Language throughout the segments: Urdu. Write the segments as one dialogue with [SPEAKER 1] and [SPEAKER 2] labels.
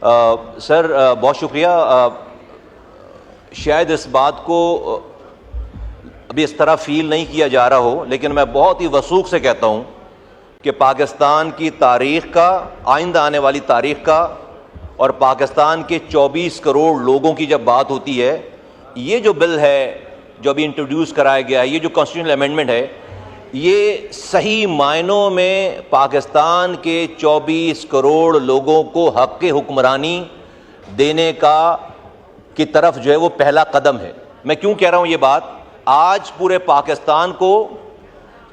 [SPEAKER 1] سر بہت شکریہ. شاید اس بات کو ابھی اس طرح فیل نہیں کیا جا رہا ہو، لیکن میں بہت ہی وثوق سے کہتا ہوں کہ پاکستان کی تاریخ کا، آئندہ آنے والی تاریخ کا، اور پاکستان کے 24 کروڑ لوگوں کی جب بات ہوتی ہے، یہ جو بل ہے جو ابھی انٹروڈیوس کرایا گیا ہے، یہ جو کانسٹیٹیوشنل امینڈمنٹ ہے، یہ صحیح معنوں میں پاکستان کے 24 کروڑ لوگوں کو حق حکمرانی دینے کی طرف جو ہے وہ پہلا قدم ہے. میں کیوں کہہ رہا ہوں یہ بات؟ آج پورے پاکستان کو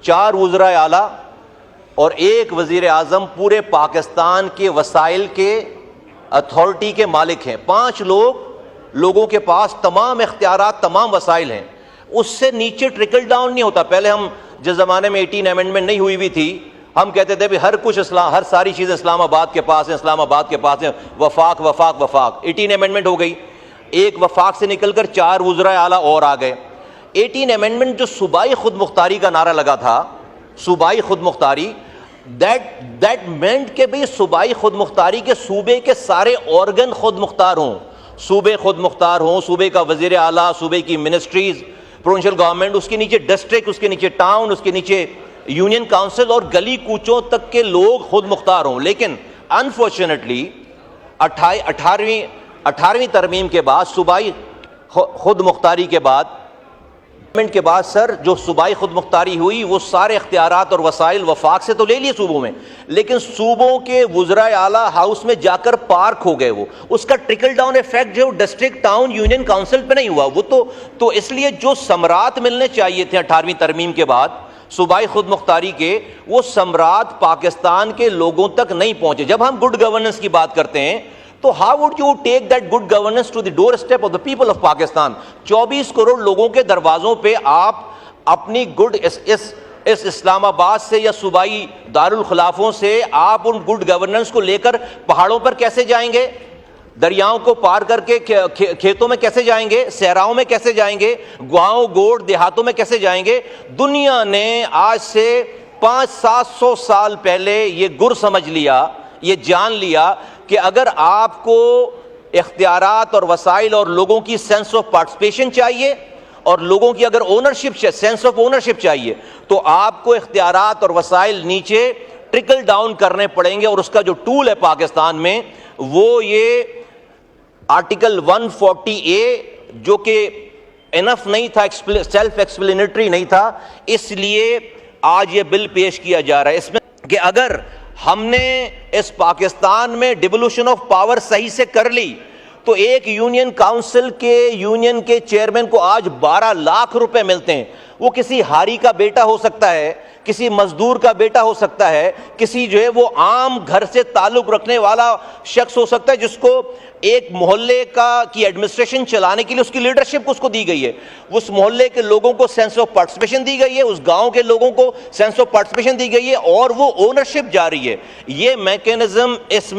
[SPEAKER 1] 4 وزراء اعلیٰ اور 1 وزیر اعظم پورے پاکستان کے وسائل کے اتھارٹی کے مالک ہیں. 5 لوگوں کے پاس تمام اختیارات، تمام وسائل ہیں. اس سے نیچے ٹرکل ڈاؤن نہیں ہوتا. پہلے ہم جس زمانے میں 18 امینڈمنٹ نہیں ہوئی تھی، ہم کہتے تھے بھی ہر ساری چیزیں اسلام آباد کے پاس ہیں، اسلام آباد کے پاس ہیں، وفاق وفاق وفاق. 18 امینڈمنٹ ہو گئی، ایک وفاق سے نکل کر 4 وزراء اعلیٰ اور آ گئے. 18 امینڈمنٹ جو صوبائی خود مختاری کا نعرہ لگا تھا، صوبائی خود مختاری، دیٹ مینٹ کہ بھئی صوبائی خود مختاری کے صوبے کے سارے آرگن خود مختار ہوں، صوبے خود مختار ہوں، صوبے کا وزیر اعلیٰ، صوبے کی منسٹریز، پروونشل گورنمنٹ، اس کے نیچے ڈسٹرکٹ، اس کے نیچے ٹاؤن، اس کے نیچے یونین کاؤنسل اور گلی کوچوں تک کے لوگ خود مختار ہوں. لیکن انفارچونیٹلی 18ویں ترمیم کے بعد، صوبائی خود مختاری کے بعد سر جو صوبائی خود مختاری ہوئی، وہ سارے اختیارات اور وسائل وفاق سے تو لے لیے صوبوں میں، لیکن صوبوں کے وزراء اعلیٰ ہاؤس میں جا کر پارک ہو گئے. وہ اس کا ٹرکل ڈاؤن ایفیکٹ جو ڈسٹرکٹ، ٹاؤن، یونین کاؤنسل پہ نہیں ہوا. وہ تو اس لیے جو ثمرات ملنے چاہیے تھے 18ویں ترمیم کے بعد صوبائی خود مختاری کے، وہ ثمرات پاکستان کے لوگوں تک نہیں پہنچے. جب ہم گڈ گورننس کی بات کرتے ہیں تو how would you take that good governance to the doorstep of the people of Pakistan? 24 crore لوگوں کے دروازوں پہ آپ اپنی اس اسلام آباد سے یا صوبائی دارالخلافوں سے آپ ان گڈ گورننس کو لے کر پہاڑوں پر کیسے جائیں گے؟ دریاؤں کو پار کر کے کھیتوں میں کیسے جائیں گے؟ صحراؤں میں کیسے جائیں گے؟ گاؤں گوڑ دیہاتوں میں کیسے جائیں گے؟ دنیا نے آج سے 500-700 سال پہلے یہ گر سمجھ لیا، یہ جان لیا کہ اگر آپ کو اختیارات اور وسائل اور لوگوں کی سینس آف پارٹیسپیشن چاہیے، اور لوگوں کی اگر سینس آف اونرشپ چاہیے، تو آپ کو اختیارات اور وسائل نیچے ٹرکل ڈاؤن کرنے پڑیں گے. اور اس کا جو ٹول ہے پاکستان میں، وہ یہ آرٹیکل 140A، جو کہ انف نہیں تھا، سیلف ایکسپلینیٹری نہیں تھا، اس لیے آج یہ بل پیش کیا جا رہا ہے. اس میں کہ اگر ہم نے اس پاکستان میں ڈیولوشن آف پاور صحیح سے کر لی تو ایک یونین کاؤنسل کے یونین کے چیئرمین کو آج 12 لاکھ روپے ملتے ہیں. وہ کسی ہاری کا بیٹا ہو سکتا ہے، کسی مزدور کا بیٹا ہو سکتا ہے، کسی جو ہے وہ عام گھر سے تعلق رکھنے والا شخص ہو سکتا ہے، جس کو ایک محلے کی ایڈمنسٹریشن چلانے کے لیے اس کی لیڈرشپ اس کو دی گئی ہے. اس محلے کے لوگوں کو سینس آف پارٹیسپیشن دی گئی ہے، اس گاؤں کے لوگوں کو سینس آف پارٹیسپیشن دی گئی ہے، اور وہ اونرشپ جاری ہے. یہ میکینزم اس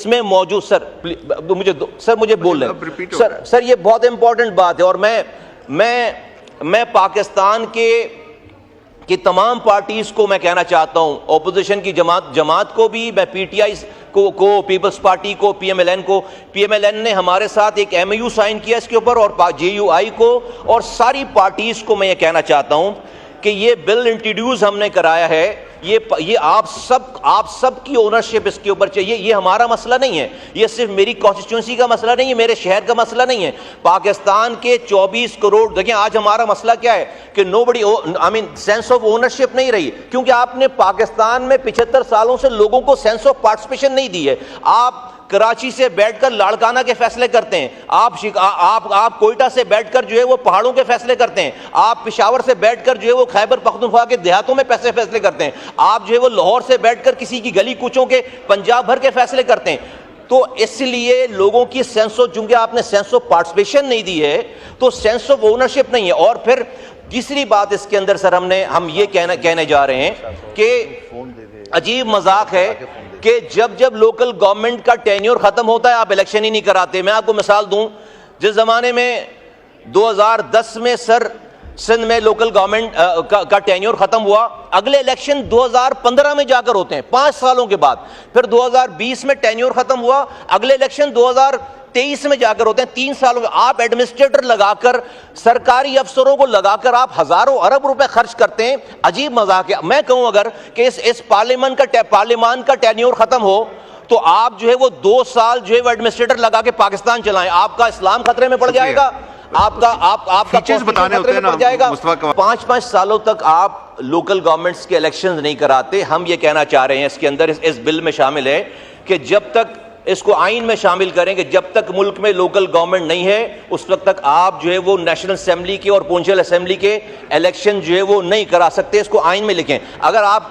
[SPEAKER 1] میں موجود. سر مجھے بول لیں سر، یہ بہت امپورٹنٹ بات ہے. اور میں پاکستان کی تمام پارٹیز کو میں کہنا چاہتا ہوں، اپوزیشن کی جماعت کو بھی، میں پی ٹی آئی کو، پیپلز پارٹی کو، پی ایم ایل این نے ہمارے ساتھ ایک ایم یو سائن کیا اس کے اوپر، اور جے یو آئی کو، اور ساری پارٹیز کو میں یہ کہنا چاہتا ہوں کہ یہ بل انٹروڈیوس ہم نے کرایا ہے، یہ آپ سب کی اونرشپ اس کے اوپر چاہیے. یہ ہمارا مسئلہ نہیں ہے، یہ صرف میری کانسٹیٹیوئنسی کا مسئلہ نہیں ہے، میرے شہر کا مسئلہ نہیں ہے. پاکستان کے 24 کروڑ، دیکھیں آج ہمارا مسئلہ کیا ہے کہ سینس آف اونرشپ نہیں رہی، کیونکہ آپ نے پاکستان میں 75 سالوں سے لوگوں کو سینس آف پارٹیسپیشن نہیں دی ہے. آپ کراچی سے بیٹھ کر لاڑکانہ کے فیصلے کرتے ہیں، آپ کوئٹہ سے بیٹھ کر جو ہے وہ پہاڑوں کے فیصلے کرتے ہیں، آپ پشاور سے بیٹھ کر جو ہے وہ خیبر پختونخوا کے دیہاتوں میں فیصلے کرتے ہیں، آپ جو ہے وہ لاہور سے بیٹھ کر کسی کی گلی کوچوں کے پنجاب بھر کے فیصلے کرتے ہیں. تو اس لیے لوگوں کی چونکہ آپ نے سینس آف پارٹیسپیشن نہیں دی ہے تو سینس آف اونرشپ نہیں ہے. اور پھر تیسری بات اس کے اندر سر ہم یہ کہنے جا رہے ہیں کہ عجیب مذاق ہے کہ جب لوکل گورنمنٹ کا ٹینیور ختم ہوتا ہے آپ الیکشن ہی نہیں کراتے. میں آپ کو مثال دوں، جس زمانے میں 2010 میں سر سندھ میں لوکل گورنمنٹ کا ٹینیور ختم ہوا, اگلے الیکشن 2015 میں جا کر ہوتے ہیں 5 سالوں کے بعد, پھر 2020 میں ٹینیور ختم ہوا, اگلے الیکشن 2023 میں جا کر ہوتے ہیں 3 سالوں میں. آپ ایڈمنسٹریٹر لگا کر, سرکاری افسروں کو لگا کر آپ ہزاروں ارب روپے خرچ کرتے ہیں, عجیب مذاق ہے. میں کہوں اگر کہ اس پارلیمان کا ٹینیور ختم ہو تو آپ جو ہے وہ 2 سال جو ہے وہ ایڈمنسٹریٹر لگا کے پاکستان چلائیں, آپ کا اسلام خطرے میں پڑ جائے گا, آپ کا
[SPEAKER 2] چیز بتانے ہوتے ہیں نا
[SPEAKER 1] 5 سالوں تک آپ لوکل گورنمنٹس کے الیکشنز نہیں کراتے. ہم یہ کہنا چاہ رہے ہیں, اس کے اندر اس بل میں شامل ہے کہ جب تک اس کو آئین میں شامل کریں کہ جب تک ملک میں لوکل گورنمنٹ نہیں ہے اس وقت تک آپ جو ہے وہ نیشنل اسمبلی کے اور پونچل اسمبلی کے الیکشن جو ہے وہ نہیں کرا سکتے. اس کو آئین میں لکھیں. اگر آپ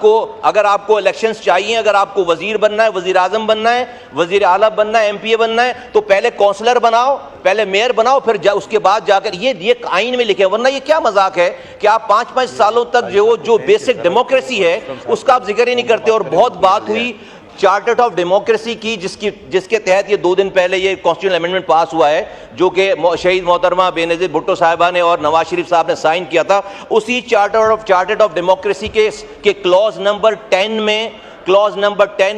[SPEAKER 1] کو الیکشنز چاہیے, اگر آپ کو وزیر بننا ہے, وزیر اعظم بننا ہے, وزیر اعلیٰ بننا ہے, MP بننا ہے, تو پہلے کونسلر بناؤ, پہلے میئر بناؤ, پھر اس کے بعد جا کر یہ آئین میں لکھیں. ورنہ یہ کیا مذاق ہے کہ آپ 5 سالوں تک جو بیسک ڈیموکریسی ہے اس کا آپ ذکر ہی نہیں کرتے. اور بہت بات ہوئی چارٹر آف ڈیموکریسی کی, جس کے تحت یہ 2 دن پہلے یہ کانسٹیٹیوشنل امینڈمنٹ پاس ہوا ہے جو کہ شہید محترمہ بے نظیر بھٹو صاحبہ نے اور نواز شریف صاحب نے سائن کیا تھا. اسی چارٹر آف ڈیموکریسی کے کلوز نمبر 10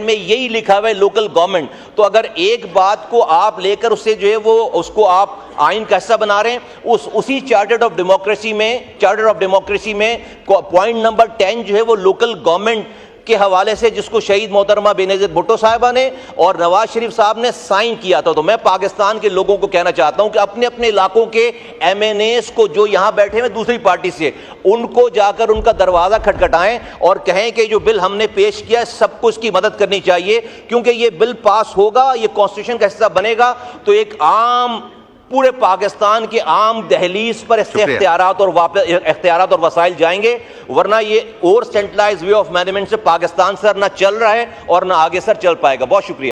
[SPEAKER 1] میں یہی لکھا ہوا ہے لوکل گورنمنٹ. تو اگر ایک بات کو آپ لے کر اسے جو ہے وہ اس کو آپ آئین کا حصہ بنا رہے ہیں, اسی چارٹر آف ڈیموکریسی میں پوائنٹ نمبر 10 جو ہے وہ لوکل گورنمنٹ کے حوالے سے, جس کو شہید محترمہ بے نظیر بھٹو صاحبہ نے اور نواز شریف صاحب نے سائن کیا تھا. تو میں پاکستان کے لوگوں کو کہنا چاہتا ہوں کہ اپنے اپنے علاقوں کے MNAs کو جو یہاں بیٹھے ہیں دوسری پارٹی سے, ان کو جا کر ان کا دروازہ کھٹکھٹائیں اور کہیں کہ جو بل ہم نے پیش کیا ہے سب کو اس کی مدد کرنی چاہیے, کیونکہ یہ بل پاس ہوگا, یہ کانسٹیٹیوشن کا حصہ بنے گا تو ایک عام پورے پاکستان کے عام دہلیز پر اس سے اختیارات اور وسائل جائیں گے. ورنہ یہ اور سینٹرلائز وے آف مینجمنٹ سے پاکستان سر نہ چل رہا ہے اور نہ آگے سر چل پائے گا. بہت شکریہ.